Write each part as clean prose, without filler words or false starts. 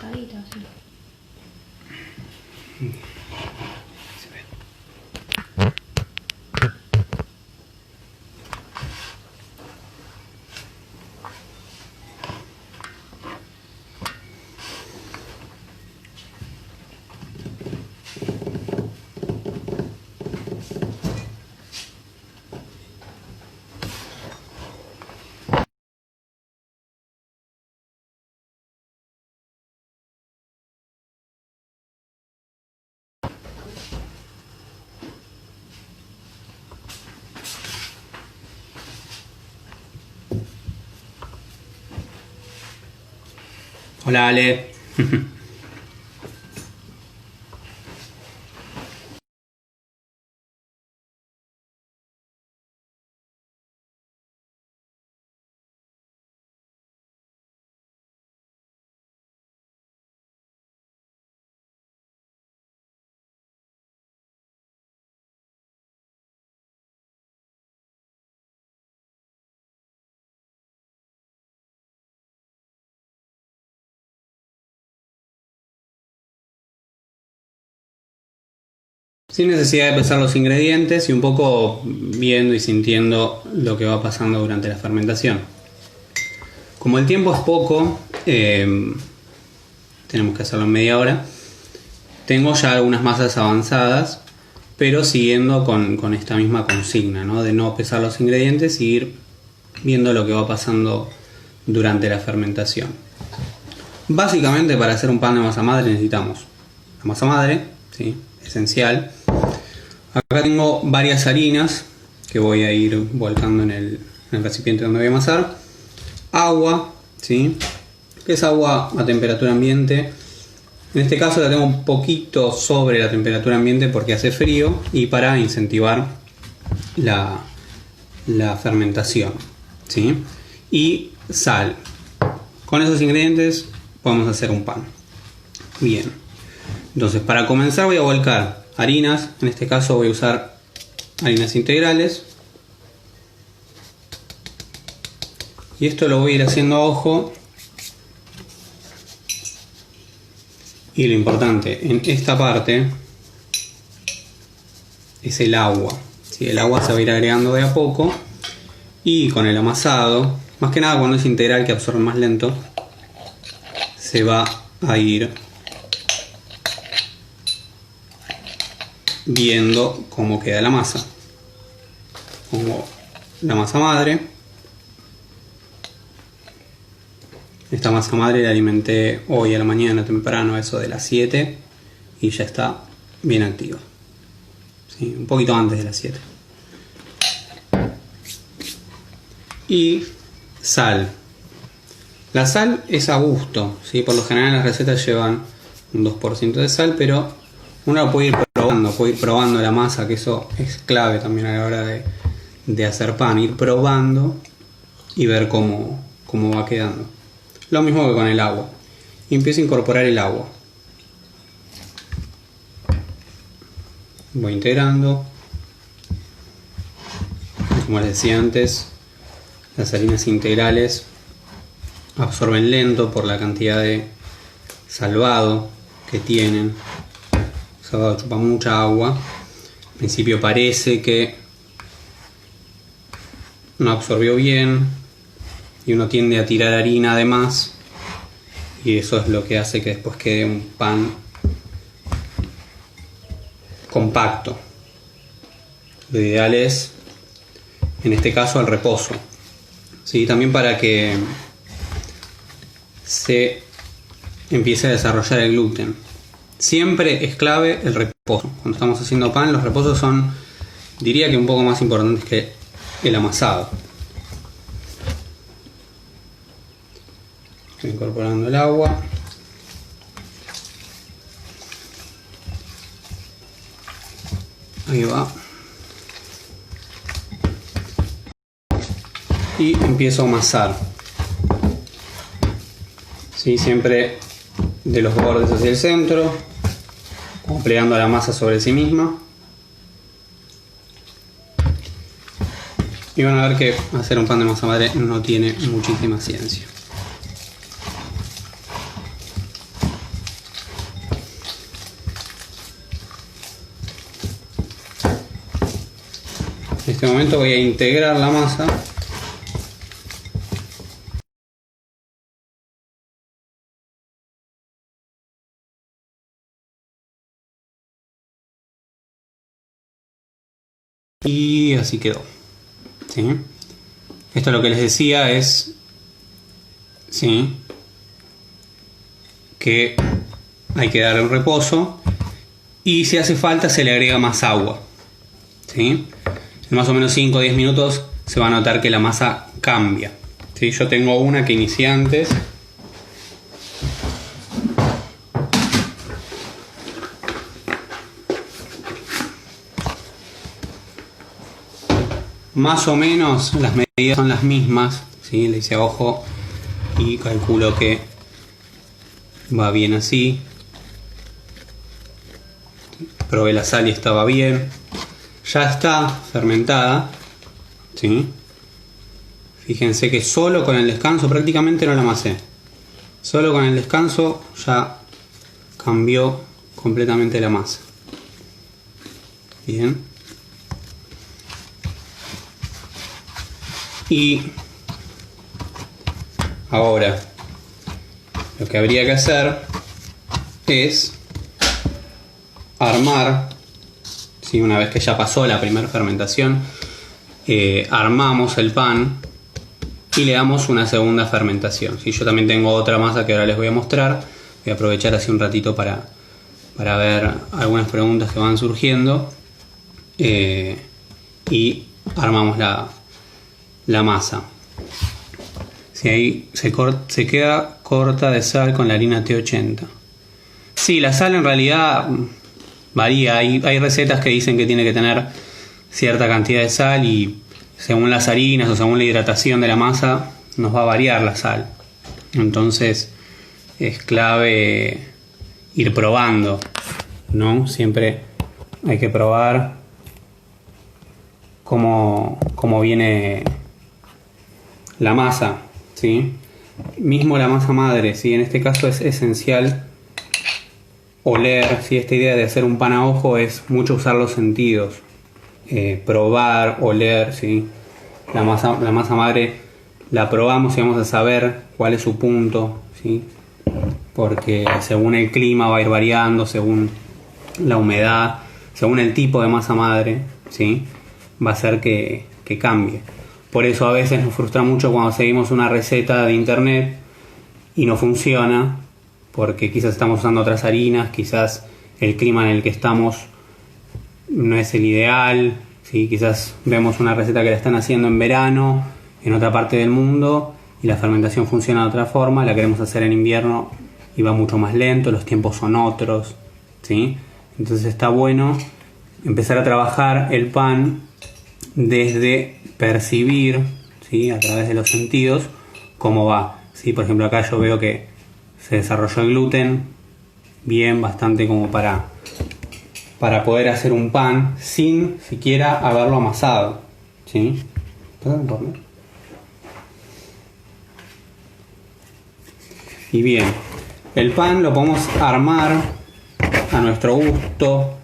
rascadito así. Hola Ale. Sin necesidad de pesar los ingredientes y un poco viendo y sintiendo lo que va pasando durante la fermentación. Como el tiempo es poco, tenemos que hacerlo en media hora. Tengo ya algunas masas avanzadas, pero siguiendo con esta misma consigna, ¿no? De no pesar los ingredientes y ir viendo lo que va pasando durante la fermentación. Básicamente, para hacer un pan de masa madre necesitamos la masa madre, ¿sí? Esencial. Acá tengo varias harinas que voy a ir volcando en el recipiente donde voy a amasar. Agua, ¿sí? Que es agua a temperatura ambiente. En este caso la tengo un poquito sobre la temperatura ambiente porque hace frío y para incentivar la fermentación, ¿sí? Y sal. Con esos ingredientes podemos hacer un pan. Bien. Entonces, para comenzar voy a volcar harinas. En este caso voy a usar harinas integrales. Y esto lo voy a ir haciendo a ojo. Y lo importante en esta parte es el agua. ¿Sí? El agua se va a ir agregando de a poco. Y con el amasado, más que nada cuando es integral que absorbe más lento, se va a ir viendo cómo queda la masa. Pongo la masa madre. Esta masa madre la alimenté hoy a la mañana temprano, a eso de las 7, y ya está bien activa. ¿Sí? Un poquito antes de las 7. Y sal. La sal es a gusto, ¿sí? Por lo general las recetas llevan un 2% de sal, pero uno puede ir probando la masa, que eso es clave también a la hora de hacer pan, ir probando y ver cómo va quedando. Lo mismo que con el agua. Y empiezo a incorporar el agua. Voy integrando. Como les decía antes, las harinas integrales absorben lento por la cantidad de salvado que tienen. El salvado chupa mucha agua. Al principio parece que no absorbió bien y uno tiende a tirar harina además, y eso es lo que hace que después quede un pan compacto. Lo ideal es, en este caso, al reposo, ¿sí? También para que se empiece a desarrollar el gluten. Siempre es clave el reposo. Cuando estamos haciendo pan, los reposos son, diría que un poco más importantes que el amasado. Estoy incorporando el agua. Ahí va. Y empiezo a amasar. ¿Sí? Siempre de los bordes hacia el centro, como plegando la masa sobre sí misma. Y van a ver que hacer un pan de masa madre no tiene muchísima ciencia. este momento voy a integrar la masa. Y así quedó. ¿Sí? Esto lo que les decía es, ¿sí?, que hay que darle un reposo y si hace falta se le agrega más agua. ¿Sí? En más o menos 5 o 10 minutos se va a notar que la masa cambia. ¿Sí? Yo tengo una que inicié antes. Más o menos las medidas son las mismas, ¿sí? Le hice ojo y calculo que va bien así. Probé la sal y estaba bien. Ya está fermentada, ¿sí? Fíjense que solo con el descanso, prácticamente no la amasé. Solo con el descanso ya cambió completamente la masa. Bien. Y ahora lo que habría que hacer es armar, ¿sí? Una vez que ya pasó la primera fermentación, armamos el pan y le damos una segunda fermentación, ¿sí? Yo también tengo otra masa que ahora les voy a mostrar. Voy a aprovechar así un ratito para ver algunas preguntas que van surgiendo, y armamos la masa. Si ahí se queda corta de sal con la harina T80. Sí, la sal en realidad varía. Hay recetas que dicen que tiene que tener cierta cantidad de sal y según las harinas o según la hidratación de la masa nos va a variar la sal. Entonces es clave ir probando, ¿no? Siempre hay que probar cómo viene la masa, ¿sí? Mismo la masa madre, ¿sí? En este caso es esencial oler, ¿sí? Esta idea de hacer un pan a ojo es mucho usar los sentidos, probar, oler, ¿sí? La masa madre la probamos y vamos a saber cuál es su punto, ¿sí? Porque según el clima va a ir variando, según la humedad, según el tipo de masa madre, ¿sí? Va a hacer que cambie. Por eso a veces nos frustra mucho cuando seguimos una receta de internet y no funciona, porque quizás estamos usando otras harinas, quizás el clima en el que estamos no es el ideal, ¿sí? Quizás vemos una receta que la están haciendo en verano, en otra parte del mundo, y la fermentación funciona de otra forma, la queremos hacer en invierno y va mucho más lento, los tiempos son otros, ¿sí? Entonces está bueno empezar a trabajar el pan desde percibir, ¿sí? A través de los sentidos, cómo va, ¿sí? Por ejemplo, acá yo veo que se desarrolló el gluten bien, bastante como para poder hacer un pan sin siquiera haberlo amasado, ¿sí? Y bien, el pan lo podemos armar a nuestro gusto.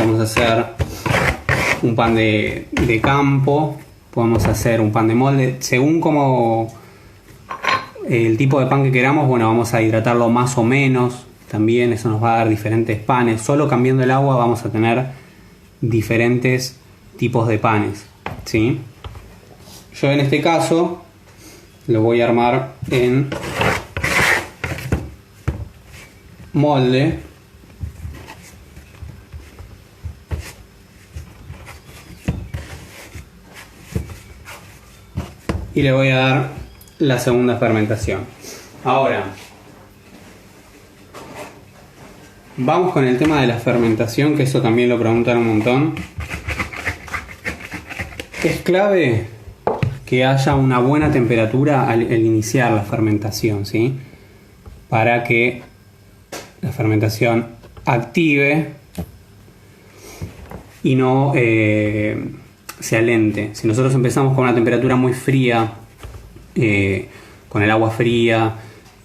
Vamos a hacer un pan de campo, podemos hacer un pan de molde, según como el tipo de pan que queramos. Bueno, vamos a hidratarlo más o menos, también eso nos va a dar diferentes panes. Solo cambiando el agua vamos a tener diferentes tipos de panes, ¿sí? Yo en este caso lo voy a armar en molde. Y le voy a dar la segunda fermentación. Ahora, vamos con el tema de la fermentación, que eso también lo preguntan un montón. Es clave que haya una buena temperatura al iniciar la fermentación, ¿sí? Para que la fermentación active y no se alente. Si nosotros empezamos con una temperatura muy fría, con el agua fría,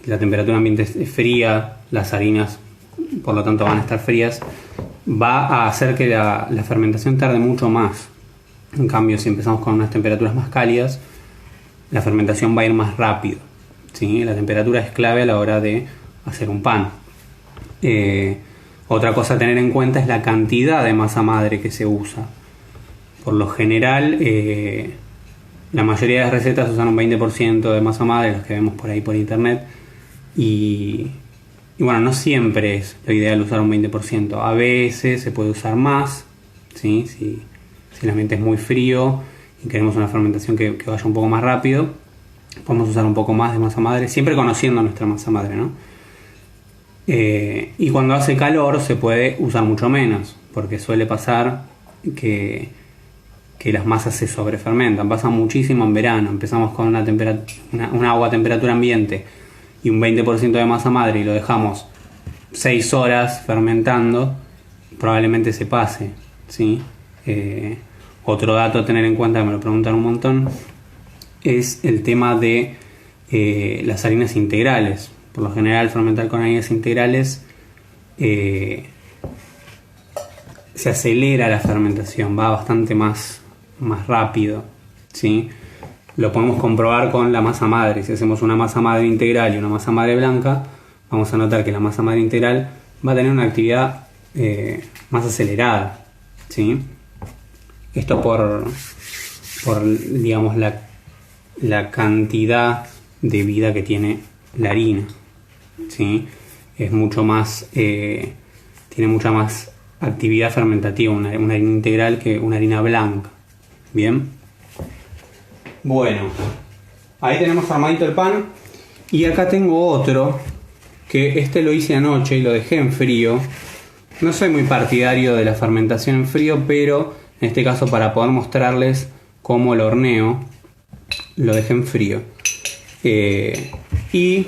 la temperatura ambiente es fría, las harinas por lo tanto van a estar frías, va a hacer que la fermentación tarde mucho más. En cambio, si empezamos con unas temperaturas más cálidas, la fermentación va a ir más rápido, ¿sí? La temperatura es clave a la hora de hacer un pan. Otra cosa a tener en cuenta es la cantidad de masa madre que se usa. Por lo general, la mayoría de las recetas usan un 20% de masa madre, las que vemos por ahí por internet, y bueno, no siempre es lo ideal usar un 20%. A veces se puede usar más, ¿sí? Si el ambiente es muy frío y queremos una fermentación que vaya un poco más rápido, podemos usar un poco más de masa madre, siempre conociendo nuestra masa madre, ¿no? Y cuando hace calor se puede usar mucho menos, porque suele pasar que las masas se sobrefermentan. Pasa muchísimo en verano. Empezamos con una agua a temperatura ambiente y un 20% de masa madre y lo dejamos 6 horas fermentando, probablemente se pase, ¿sí? Otro dato a tener en cuenta, que me lo preguntan un montón, es el tema de las harinas integrales. Por lo general, fermentar con harinas integrales se acelera la fermentación, va bastante más rápido, ¿sí? Lo podemos comprobar con la masa madre. Si hacemos una masa madre integral y una masa madre blanca, vamos a notar que la masa madre integral va a tener una actividad más acelerada, ¿sí? Esto por digamos, la cantidad de vida que tiene la harina, ¿sí? Es mucho más, tiene mucha más actividad fermentativa una harina integral que una harina blanca. Bien. Bueno, ahí tenemos armadito el pan. Y acá tengo otro, que este lo hice anoche y lo dejé en frío. No soy muy partidario de la fermentación en frío, pero en este caso, para poder mostrarles cómo lo horneo, lo dejé en frío. Y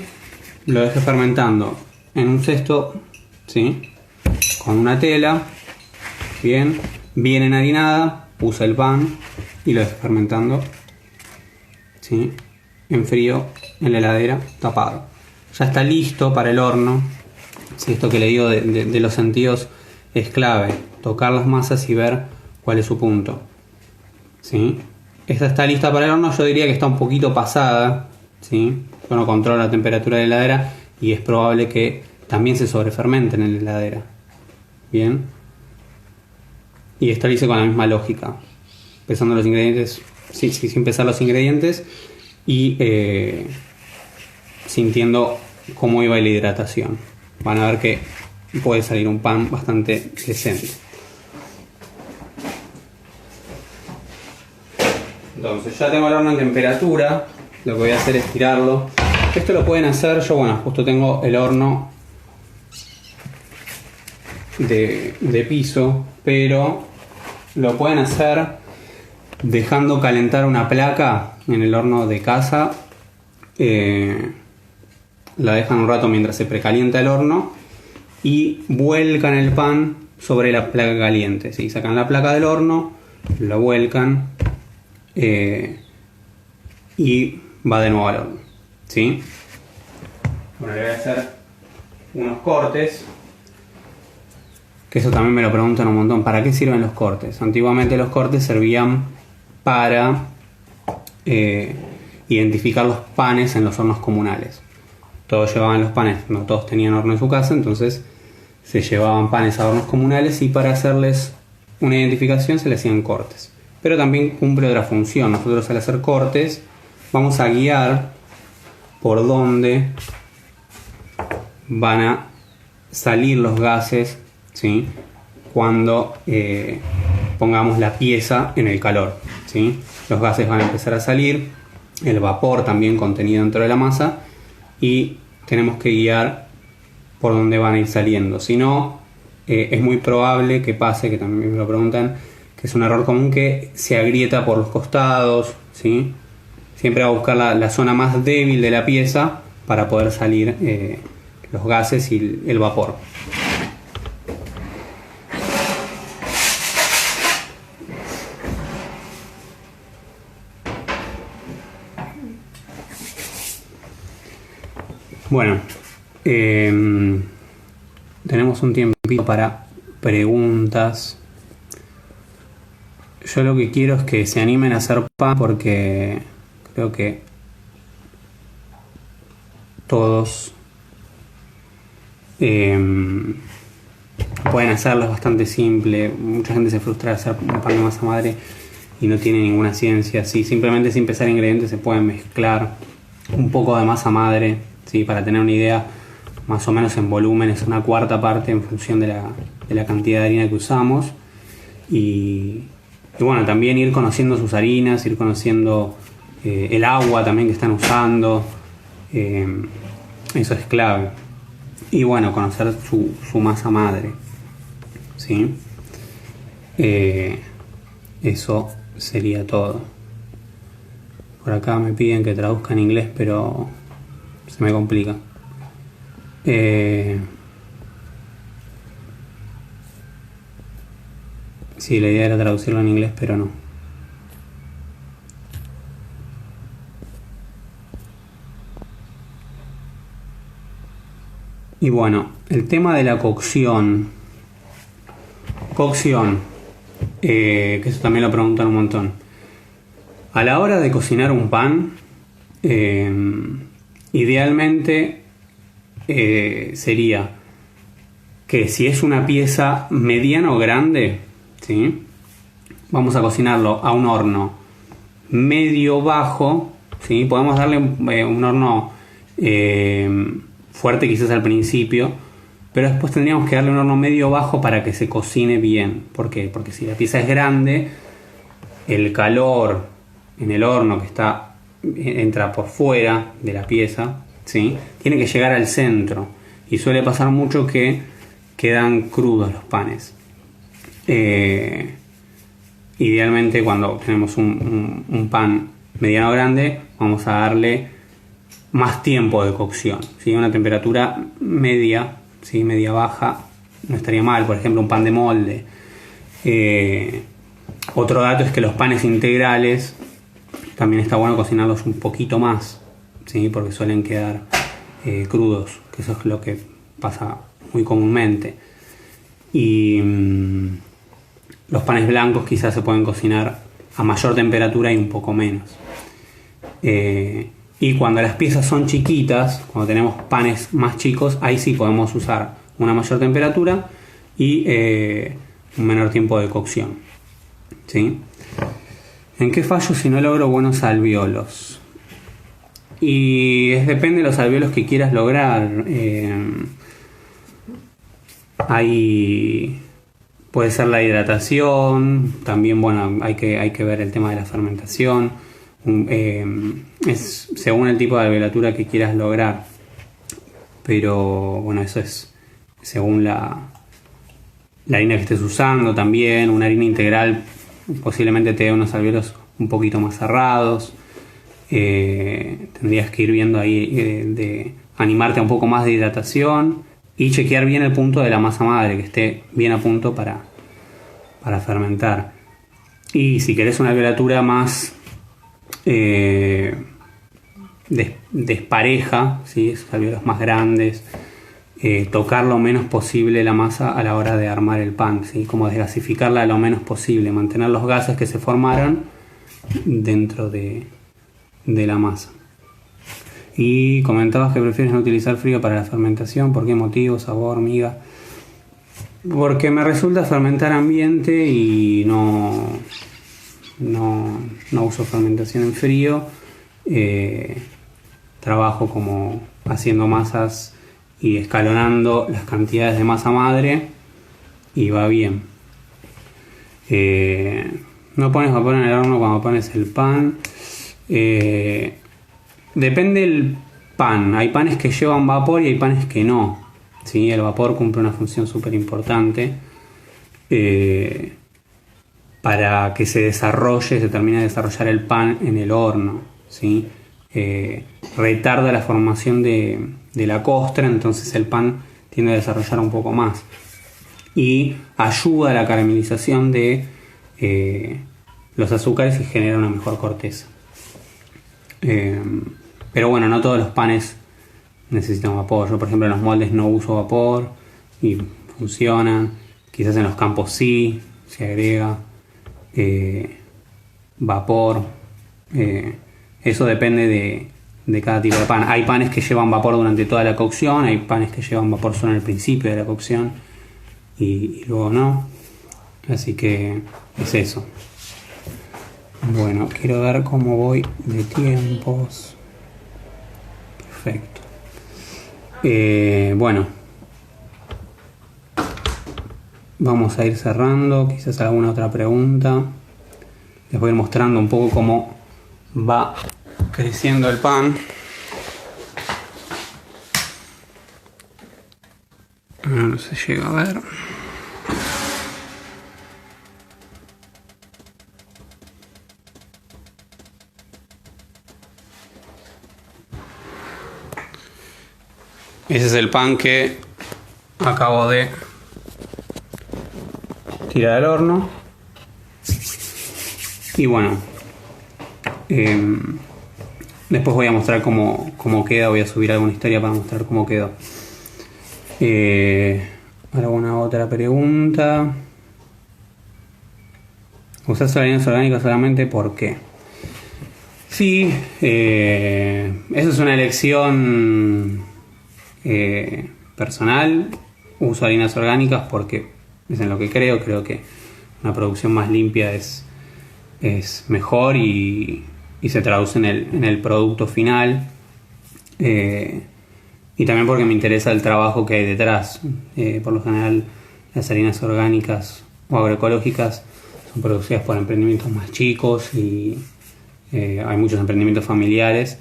lo dejé fermentando en un cesto, ¿sí? Con una tela, bien enharinada. Puse el pan y lo dejé fermentando, ¿sí? En frío, en la heladera, tapado. Ya está listo para el horno. Sí, esto que le digo de los sentidos es clave. Tocar las masas y ver cuál es su punto, ¿sí? Esta está lista para el horno. Yo diría que está un poquito pasada, ¿sí? Yo no controlo la temperatura de la heladera y es probable que también se sobrefermenten en la heladera. Bien. Y esto lo hice con la misma lógica, pesando los ingredientes, sin pesar los ingredientes y sintiendo cómo iba la hidratación. Van a ver que puede salir un pan bastante decente. Entonces ya tengo el horno en temperatura. Lo que voy a hacer es tirarlo. Esto lo pueden hacer, yo bueno, justo tengo el horno de piso, pero lo pueden hacer dejando calentar una placa en el horno de casa. La dejan un rato mientras se precalienta el horno y vuelcan el pan sobre la placa caliente, ¿sí? Sacan la placa del horno, la vuelcan y va de nuevo al horno, ¿sí? Bueno, le voy a hacer unos cortes, que eso también me lo preguntan un montón. ¿Para qué sirven los cortes? Antiguamente los cortes servían para identificar los panes en los hornos comunales. Todos llevaban los panes, no todos tenían horno en su casa, entonces se llevaban panes a hornos comunales y para hacerles una identificación se le hacían cortes. Pero también cumple otra función. Nosotros al hacer cortes vamos a guiar por dónde van a salir los gases, ¿sí? Cuando pongamos la pieza en el calor, ¿sí? Los gases van a empezar a salir, el vapor también contenido dentro de la masa, y tenemos que guiar por dónde van a ir saliendo. Si no, es muy probable que pase, que también me lo preguntan, que es un error común, que se agrieta por los costados, ¿sí? Siempre va a buscar la zona más débil de la pieza para poder salir los gases y el vapor. Bueno, tenemos un tiempito para preguntas. yo lo que quiero es que se animen a hacer pan, porque creo que todos pueden hacerlo, es bastante simple. Mucha gente se frustra de hacer un pan de masa madre y no tiene ninguna ciencia. Sí, simplemente sin pesar ingredientes se pueden mezclar un poco de masa madre, ¿sí? Para tener una idea, más o menos en volumen es una cuarta parte en función de la cantidad de harina que usamos. Y bueno, también ir conociendo sus harinas, ir conociendo el agua también que están usando. Eso es clave. Y bueno, conocer su masa madre, ¿sí? Eso sería todo. Por acá me piden que traduzca en inglés, pero se me complica. Sí, la idea era traducirlo en inglés, pero no. Y bueno, el tema de la cocción. Que eso también lo preguntan un montón. A la hora de cocinar un pan, idealmente sería que si es una pieza mediana o grande, ¿sí? Vamos a cocinarlo a un horno medio bajo, ¿sí? Podemos darle un horno fuerte quizás al principio, pero después tendríamos que darle un horno medio bajo para que se cocine bien. ¿Por qué? Porque si la pieza es grande, el calor en el horno que entra por fuera de la pieza, ¿sí? Tiene que llegar al centro, y suele pasar mucho que quedan crudos los panes. Idealmente, cuando tenemos un pan mediano grande, vamos a darle más tiempo de cocción, ¿sí? Una temperatura media, ¿sí? Media baja no estaría mal. Por ejemplo, un pan de molde. Otro dato es que los panes integrales también está bueno cocinarlos un poquito más, ¿sí? Porque suelen quedar crudos, que eso es lo que pasa muy comúnmente. Y los panes blancos quizás se pueden cocinar a mayor temperatura y un poco menos. Y cuando las piezas son chiquitas, cuando tenemos panes más chicos, ahí sí podemos usar una mayor temperatura y un menor tiempo de cocción, ¿sí? ¿En qué fallo si no logro buenos alvéolos? Y depende de los alvéolos que quieras lograr. Ahí puede ser la hidratación, también bueno, hay que ver el tema de la fermentación. Es según el tipo de alveolatura que quieras lograr, pero bueno, eso es según la harina que estés usando. También una harina integral posiblemente te dé unos alvéolos un poquito más cerrados. Tendrías que ir viendo ahí de animarte a un poco más de hidratación y chequear bien el punto de la masa madre, que esté bien a punto para fermentar. Y si querés una alveolatura más despareja, ¿sí? Esos alvéolos más grandes, tocar lo menos posible la masa a la hora de armar el pan, ¿sí? Como desgasificarla lo menos posible, mantener los gases que se formaron dentro de la masa. Y comentabas que prefieres no utilizar frío para la fermentación. ¿Por qué motivo? Sabor, miga. Porque me resulta fermentar ambiente y no uso fermentación en frío. Trabajo como haciendo masas y escalonando las cantidades de masa madre y va bien. No pones vapor en el horno cuando pones el pan. Depende del pan. Hay panes que llevan vapor y hay panes que no, ¿sí? El vapor cumple una función súper importante para que se termine de desarrollar el pan en el horno, ¿sí? Retarda la formación de la costra, entonces el pan tiende a desarrollar un poco más y ayuda a la caramelización de los azúcares y genera una mejor corteza. Pero bueno, no todos los panes necesitan vapor. Yo, por ejemplo, en los moldes no uso vapor y funcionan. Quizás en los campos sí se agrega. vapor. Eso depende de cada tipo de pan. Hay panes que llevan vapor durante toda la cocción, hay panes que llevan vapor solo al principio de la cocción y luego no. Así que es eso. Bueno, quiero ver cómo voy de tiempos. Perfecto. Bueno, vamos a ir cerrando. Quizás alguna otra pregunta. Les voy a ir mostrando un poco cómo va creciendo el pan. No se llega a ver. Ese es el pan que acabo de tirar al horno. Y bueno, después voy a mostrar cómo queda. Voy a subir alguna historia para mostrar cómo quedó. ¿Alguna otra pregunta? ¿Usás harinas orgánicas solamente? ¿Por qué? Sí, eso es una elección personal. Uso harinas orgánicas porque es en lo que creo. Creo que una producción más limpia es mejor y se traduce en el producto final. Y también porque me interesa el trabajo que hay detrás. Por lo general, las harinas orgánicas o agroecológicas son producidas por emprendimientos más chicos y hay muchos emprendimientos familiares.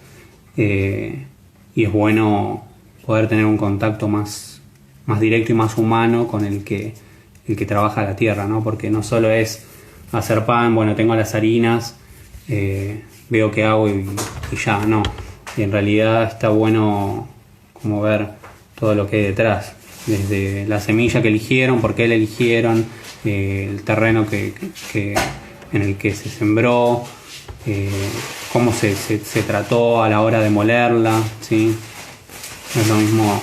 Y es bueno poder tener un contacto más directo y más humano con el que trabaja la tierra, ¿no? Porque no solo es hacer pan, bueno, tengo las harinas, veo qué hago y ya, no. Y en realidad está bueno como ver todo lo que hay detrás, desde la semilla que eligieron, por qué la eligieron, el terreno en el que se sembró, cómo se trató a la hora de molerla, ¿sí? No es lo mismo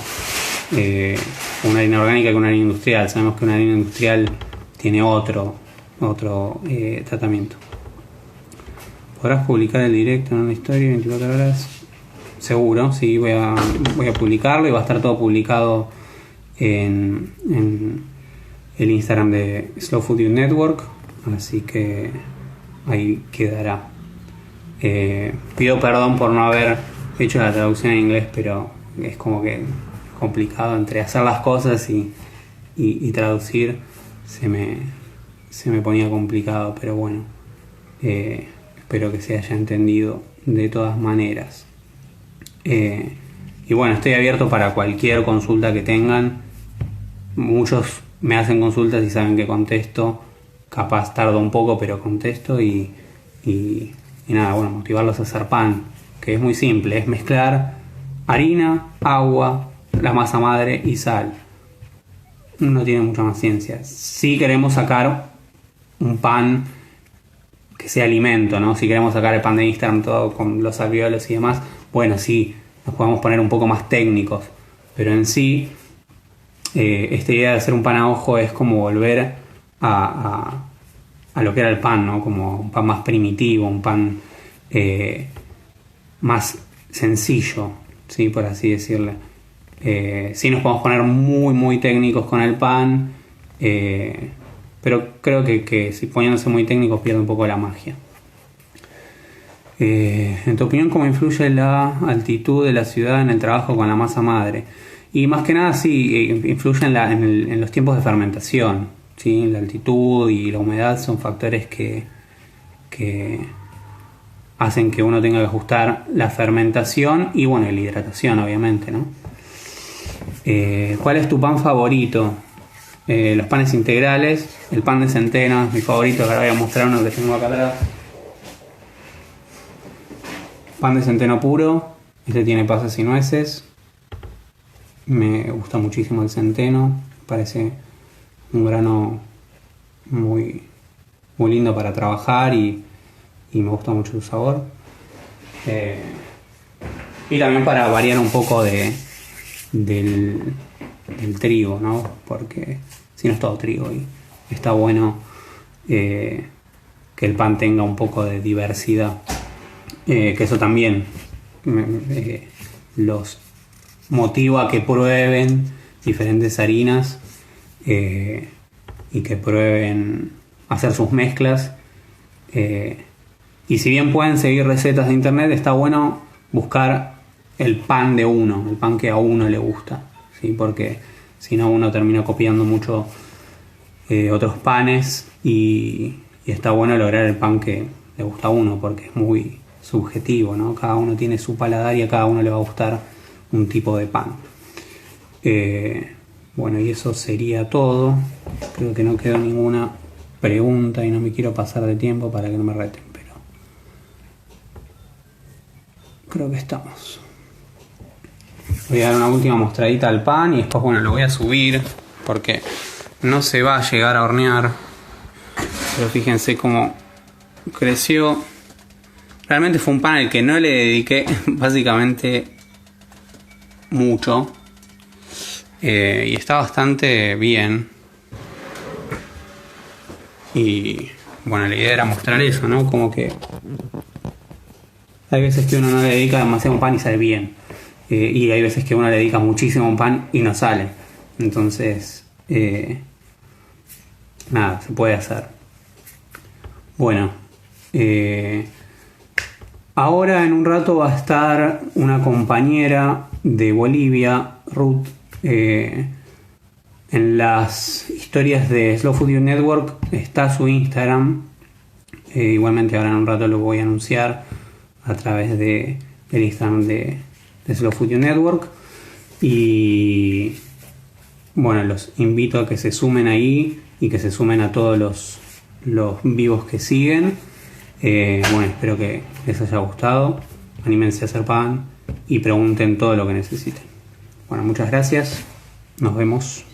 una harina orgánica que una harina industrial. Sabemos que una harina industrial tiene otro tratamiento. ¿Podrás publicar el directo en una historia 24 horas? Seguro, sí, voy a publicarlo y va a estar todo publicado en el Instagram de Slow Food Youth Network, así que ahí quedará. Pido perdón por no haber hecho la traducción en inglés, pero es como que complicado entre hacer las cosas y traducir. Se me ponía complicado, pero bueno, espero que se haya entendido de todas maneras. Y bueno, estoy abierto para cualquier consulta que tengan. Muchos me hacen consultas y saben que contesto. Capaz tardo un poco, pero contesto y nada, bueno, motivarlos a hacer pan, que es muy simple, es mezclar harina, agua, la masa madre y sal. No tiene mucha más ciencia. Si queremos sacar un pan que sea alimento, ¿no? Si queremos sacar el pan de Instagram todo con los alvéolos y demás, bueno, sí, nos podemos poner un poco más técnicos, pero en sí, esta idea de hacer un pan a ojo es como volver a lo que era el pan, ¿no? Como un pan más primitivo, un pan más sencillo, ¿sí? Por así decirlo. Sí nos podemos poner muy muy técnicos con el pan, pero creo que si poniéndose muy técnicos pierde un poco la magia. En tu opinión, ¿cómo influye la altitud de la ciudad en el trabajo con la masa madre? Y más que nada sí, influye en los tiempos de fermentación, ¿sí? La altitud y la humedad son factores que hacen que uno tenga que ajustar la fermentación y bueno, la hidratación obviamente, ¿no? ¿Cuál es tu pan favorito? Los panes integrales, el pan de centeno es mi favorito. Ahora voy a mostrar uno que tengo acá atrás. Pan de centeno puro, este tiene pasas y nueces. Me gusta muchísimo el centeno, parece un grano muy, muy lindo para trabajar y me gusta mucho su sabor. Y también para variar un poco del trigo, ¿no? Porque si no es todo trigo y está bueno que el pan tenga un poco de diversidad. Que eso también los motiva a que prueben diferentes harinas y que prueben hacer sus mezclas. Y si bien pueden seguir recetas de internet, está bueno buscar el pan de uno, el pan que a uno le gusta, ¿sí? Porque si no uno termina copiando mucho otros panes y está bueno lograr el pan que le gusta a uno, porque es muy subjetivo, ¿no? Cada uno tiene su paladar y a cada uno le va a gustar un tipo de pan. Bueno, y eso sería todo. Creo que no quedó ninguna pregunta y no me quiero pasar de tiempo para que no me reten, pero creo que estamos. Voy a dar una última mostradita al pan y después, bueno, lo voy a subir porque no se va a llegar a hornear. Pero fíjense cómo creció. Realmente fue un pan al que no le dediqué básicamente mucho. Y está bastante bien. Y bueno, la idea era mostrar eso, ¿no? Como que hay veces que uno no le dedica demasiado a un pan y sale bien. Y hay veces que uno le dedica muchísimo a un pan y no sale. Entonces, nada, se puede hacer. Bueno, ahora en un rato va a estar una compañera de Bolivia, Ruth, en las historias de Slow Food Network está su Instagram. Igualmente ahora en un rato lo voy a anunciar a través del Instagram de Slow Food Network. Y bueno, los invito a que se sumen ahí y que se sumen a todos los vivos que siguen. Bueno, espero que les haya gustado. Anímense a hacer pan y pregunten todo lo que necesiten. Bueno, muchas gracias. Nos vemos.